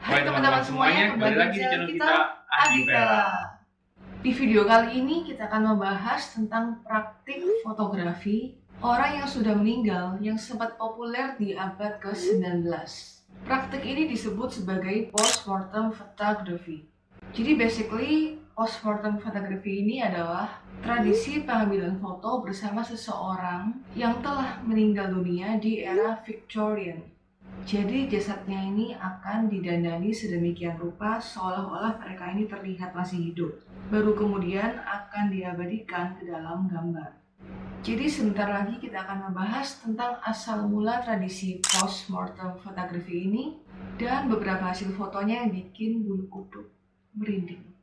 Hai teman-teman semuanya, kembali lagi di channel kita Adivela. Di video kali ini kita akan membahas tentang praktik fotografi orang yang sudah meninggal yang sempat populer di abad ke-19. Praktik ini disebut sebagai postmortem photography. Jadi basically postmortem photography ini adalah tradisi pengambilan foto bersama seseorang yang telah meninggal dunia di era Victorian. Jadi jasadnya ini akan didandani sedemikian rupa seolah-olah mereka ini terlihat masih hidup. Baru kemudian akan diabadikan ke dalam gambar. Jadi sebentar lagi kita akan membahas tentang asal mula tradisi postmortem photography ini dan beberapa hasil fotonya yang bikin bulu kuduk merinding.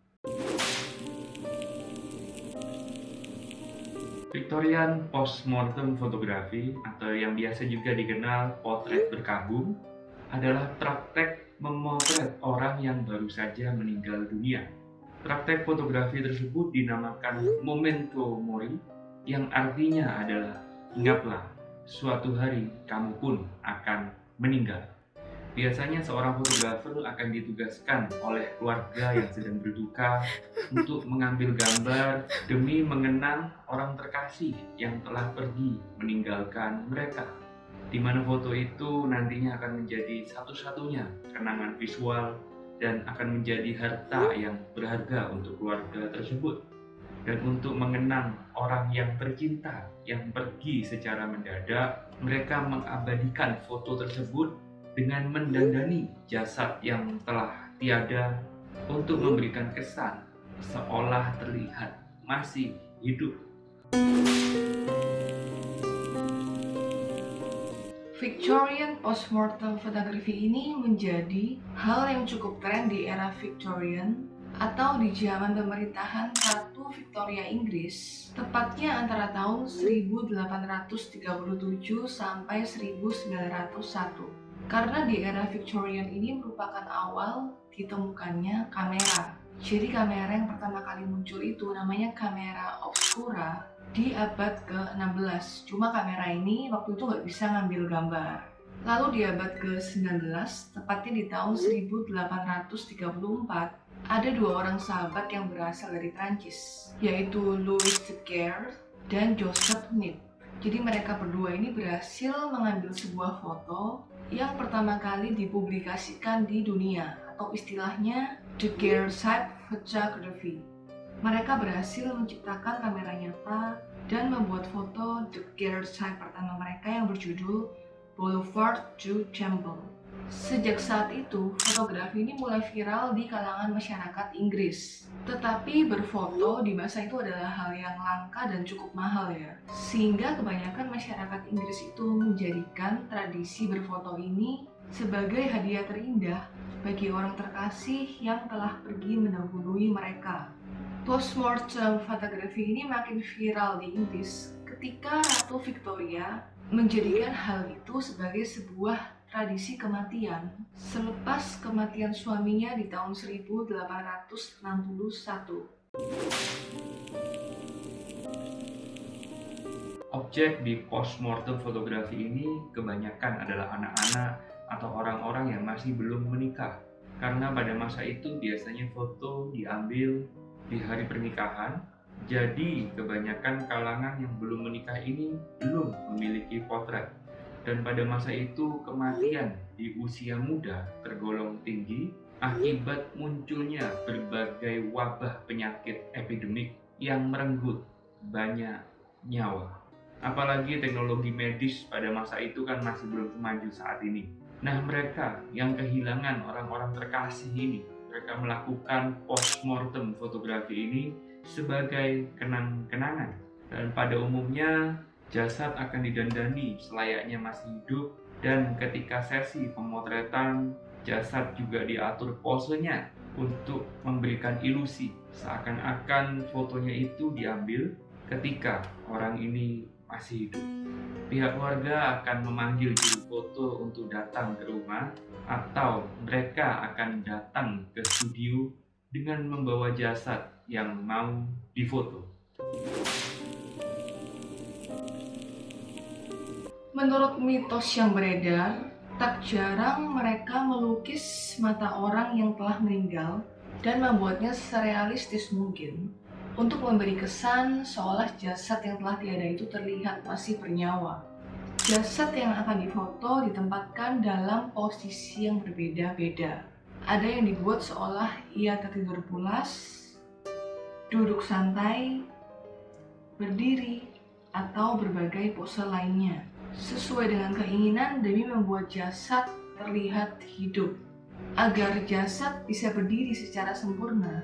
Victorian postmortem photography atau yang biasa juga dikenal potret berkabung adalah praktek memotret orang yang baru saja meninggal dunia. Praktek fotografi tersebut dinamakan memento mori, yang artinya adalah ingatlah, suatu hari kamu pun akan meninggal. Biasanya seorang fotografer akan ditugaskan oleh keluarga yang sedang berduka untuk mengambil gambar demi mengenang orang terkasih yang telah pergi meninggalkan mereka. Di mana foto itu nantinya akan menjadi satu-satunya kenangan visual dan akan menjadi harta yang berharga untuk keluarga tersebut. Dan untuk mengenang orang yang tercinta yang pergi secara mendadak, mereka mengabadikan foto tersebut dengan mendandani jasad yang telah tiada untuk memberikan kesan seolah terlihat masih hidup. Victorian postmortem photography ini menjadi hal yang cukup tren di era Victorian atau di zaman pemerintahan Ratu Victoria Inggris, tepatnya antara tahun 1837 sampai 1901. Karena di era Victorian ini merupakan awal ditemukannya kamera. Jadi kamera yang pertama kali muncul itu namanya kamera obscura di abad ke-16. Cuma kamera ini waktu itu nggak bisa ngambil gambar. Lalu di abad ke-19, tepatnya di tahun 1834, ada dua orang sahabat yang berasal dari Prancis, yaitu Louis Daguerre dan Joseph Nipp. Jadi mereka berdua ini berhasil mengambil sebuah foto yang pertama kali dipublikasikan di dunia, atau istilahnya Daguerreotype photography. Mereka berhasil menciptakan kamera nyata dan membuat foto Daguerreotype pertama mereka yang berjudul Boulevard du Temple. Sejak saat itu, fotografi ini mulai viral di kalangan masyarakat Inggris. Tetapi berfoto di masa itu adalah hal yang langka dan cukup mahal ya. Sehingga kebanyakan masyarakat Inggris itu menjadikan tradisi berfoto ini sebagai hadiah terindah bagi orang terkasih yang telah pergi mendahului mereka. Postmortem fotografi ini makin viral di Inggris ketika Ratu Victoria menjadikan hal itu sebagai sebuah tradisi kematian selepas kematian suaminya di tahun 1861. Objek di postmortem fotografi ini kebanyakan adalah anak-anak atau orang-orang yang masih belum menikah. Karena pada masa itu biasanya foto diambil di hari pernikahan, jadi kebanyakan kalangan yang belum menikah ini belum memiliki potret. Dan pada masa itu kematian di usia muda tergolong tinggi akibat munculnya berbagai wabah penyakit epidemik yang merenggut banyak nyawa. Apalagi teknologi medis pada masa itu kan masih belum semaju saat ini. Nah, mereka yang kehilangan orang-orang terkasih ini, mereka melakukan postmortem fotografi ini sebagai kenang-kenangan. Dan pada umumnya jasad akan didandani selayaknya masih hidup, dan ketika sesi pemotretan, jasad juga diatur posenya untuk memberikan ilusi seakan-akan fotonya itu diambil ketika orang ini masih hidup. Pihak keluarga akan memanggil juru foto untuk datang ke rumah, atau mereka akan datang ke studio dengan membawa jasad yang mau difoto. Menurut mitos yang beredar, Tak jarang mereka melukis mata orang yang telah meninggal dan membuatnya serealistis mungkin untuk memberi kesan seolah jasad yang telah tiada itu terlihat masih bernyawa. Jasad yang akan difoto ditempatkan dalam posisi yang berbeda-beda. Ada yang dibuat seolah ia tertidur pulas, duduk santai, berdiri, atau berbagai pose lainnya, sesuai dengan keinginan demi membuat jasad terlihat hidup. Agar jasad bisa berdiri secara sempurna,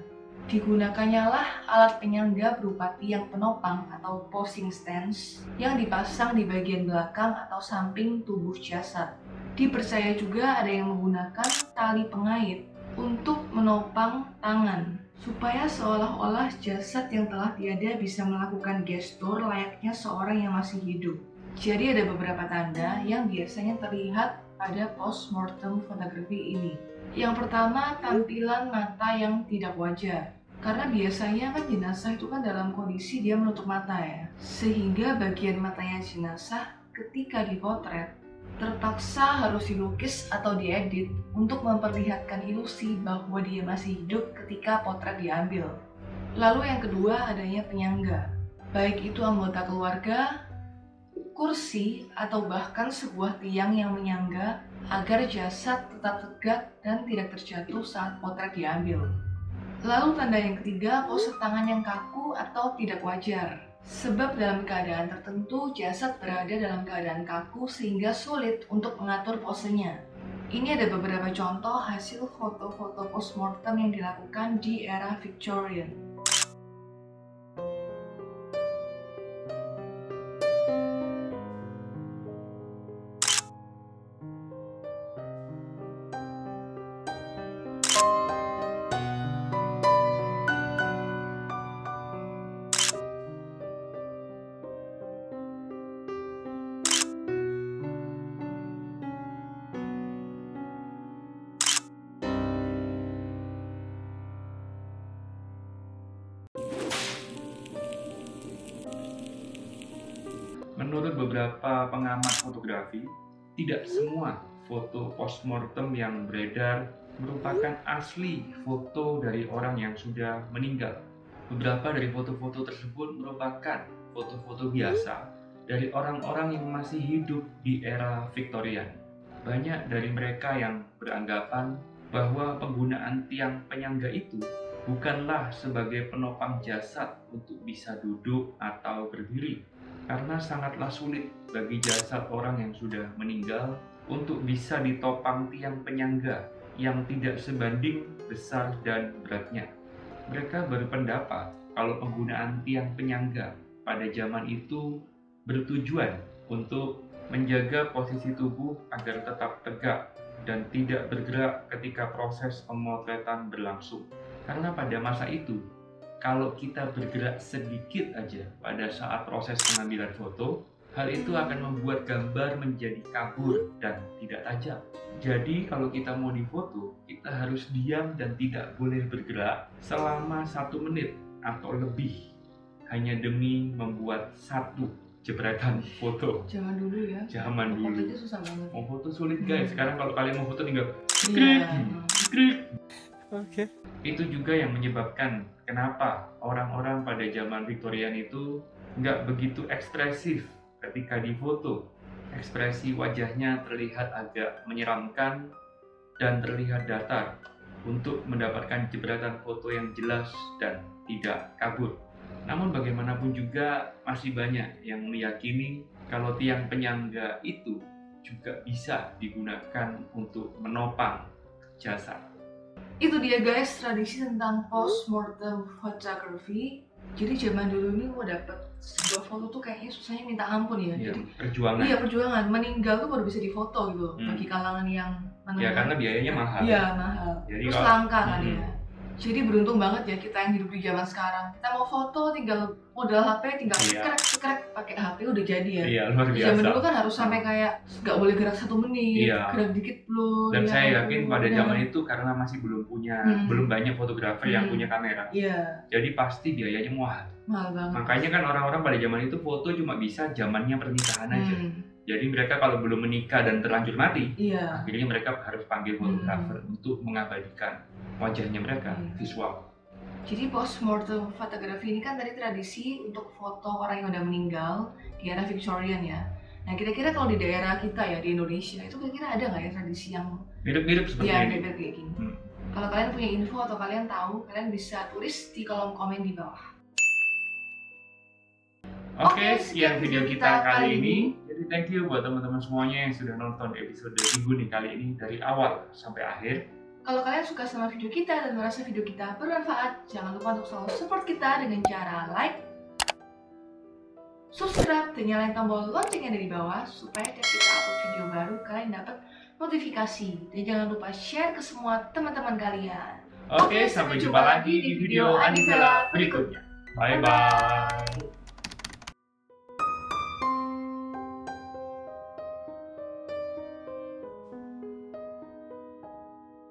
digunakannya lah alat penyangga berupa tiang penopang atau posing stance yang dipasang di bagian belakang atau samping tubuh jasad. Dipercaya juga ada yang menggunakan tali pengait untuk menopang tangan, supaya seolah-olah jasad yang telah tiada bisa melakukan gestur layaknya seorang yang masih hidup. Jadi ada beberapa tanda yang biasanya terlihat pada post-mortem fotografi ini. Yang pertama, tampilan mata yang tidak wajar. Karena biasanya kan jenazah itu kan dalam kondisi dia menutup mata ya. Sehingga bagian matanya jenazah ketika dipotret terpaksa harus dilukis atau diedit untuk memperlihatkan ilusi bahwa dia masih hidup ketika potret diambil. Lalu yang kedua, adanya penyangga. Baik itu anggota keluarga, kursi, atau bahkan sebuah tiang yang menyangga agar jasad tetap tegak dan tidak terjatuh saat potret diambil. Lalu tanda yang ketiga, pose tangan yang kaku atau tidak wajar. Sebab dalam keadaan tertentu, jasad berada dalam keadaan kaku sehingga sulit untuk mengatur posenya. Ini ada beberapa contoh hasil foto-foto postmortem yang dilakukan di era Victorian. Menurut beberapa pengamat fotografi, tidak semua foto postmortem yang beredar merupakan asli foto dari orang yang sudah meninggal. Beberapa dari foto-foto tersebut merupakan foto-foto biasa dari orang-orang yang masih hidup di era Victorian. Banyak dari mereka yang beranggapan bahwa penggunaan tiang penyangga itu bukanlah sebagai penopang jasad untuk bisa duduk atau berdiri, karena sangatlah sulit bagi jasad orang yang sudah meninggal untuk bisa ditopang tiang penyangga yang tidak sebanding besar dan beratnya. Mereka berpendapat kalau penggunaan tiang penyangga pada zaman itu bertujuan untuk menjaga posisi tubuh agar tetap tegak dan tidak bergerak ketika proses pemotretan berlangsung. Karena pada masa itu, kalau kita bergerak sedikit aja pada saat proses pengambilan foto, hal itu akan membuat gambar menjadi kabur dan tidak tajam. Jadi kalau kita mau difoto, kita harus diam dan tidak boleh bergerak selama 1 menit atau lebih, hanya demi membuat satu jepretan foto. Zaman dulu ya. Zaman dulu. Fotonya susah banget. Mau foto sulit guys. Sekarang kalau kalian mau foto tinggal Iya. Oke. Itu juga yang menyebabkan kenapa orang-orang pada zaman Victorian itu nggak begitu ekspresif ketika difoto. Ekspresi wajahnya terlihat agak menyeramkan dan terlihat datar untuk mendapatkan jepretan foto yang jelas dan tidak kabur. Namun bagaimanapun juga masih banyak yang meyakini kalau tiang penyangga itu juga bisa digunakan untuk menopang jasad. Itu dia guys, tradisi tentang post-mortem photography. Jadi zaman dulu ini mau dapet sebuah foto tuh kayaknya susahnya minta ampun ya. Ya, Jadi perjuangan. iya, perjuangan. Meninggal tuh baru bisa difoto gitu bagi kalangan yang menengah. Ya karena biayanya mahal. Iya, mahal. Jadi Terus kalau- langka kan ya. Jadi beruntung banget ya kita yang hidup di zaman sekarang. Kita mau foto tinggal modal HP, tinggal Iya. cekrek pakai HP udah jadi ya. Iya, luar Di biasa. zaman dulu kan harus sampai kayak nggak boleh gerak 1 menit, Iya. gerak dikit belum. Dan ya saya ampun. yakin pada Nah, zaman itu karena masih belum banyak fotografer yang punya kamera. Iya, Jadi pasti biayanya mahal. mahal banget. Makanya kan orang-orang pada zaman itu foto cuma bisa zamannya pernikahan aja. Jadi mereka kalau belum menikah dan terlanjur mati, Iya. akhirnya mereka harus panggil fotografer untuk mengabadikan wajahnya mereka visual. Jadi postmortem fotografi ini kan tadi tradisi untuk foto orang yang udah meninggal di era Victorian ya. Nah kira-kira kalau di daerah kita ya di Indonesia itu kira-kira ada nggak ya tradisi yang Mirip-mirip seperti ya ini. mirip kayak gini? Kalau kalian punya info atau kalian tahu, kalian bisa tulis di kolom komen di bawah. Oke, sekian video kita kali ini. Jadi thank you buat teman-teman semuanya yang sudah nonton episode minggu nih kali ini dari awal sampai akhir. Kalau kalian suka sama video kita dan merasa video kita bermanfaat, jangan lupa untuk selalu support kita dengan cara like, subscribe, dan nyalain tombol loncengnya dari bawah supaya tiap kita upload video baru kalian dapat notifikasi. Dan jangan lupa share ke semua teman-teman kalian. Oke, sampai jumpa lagi di video Adivela berikutnya. Bye-bye.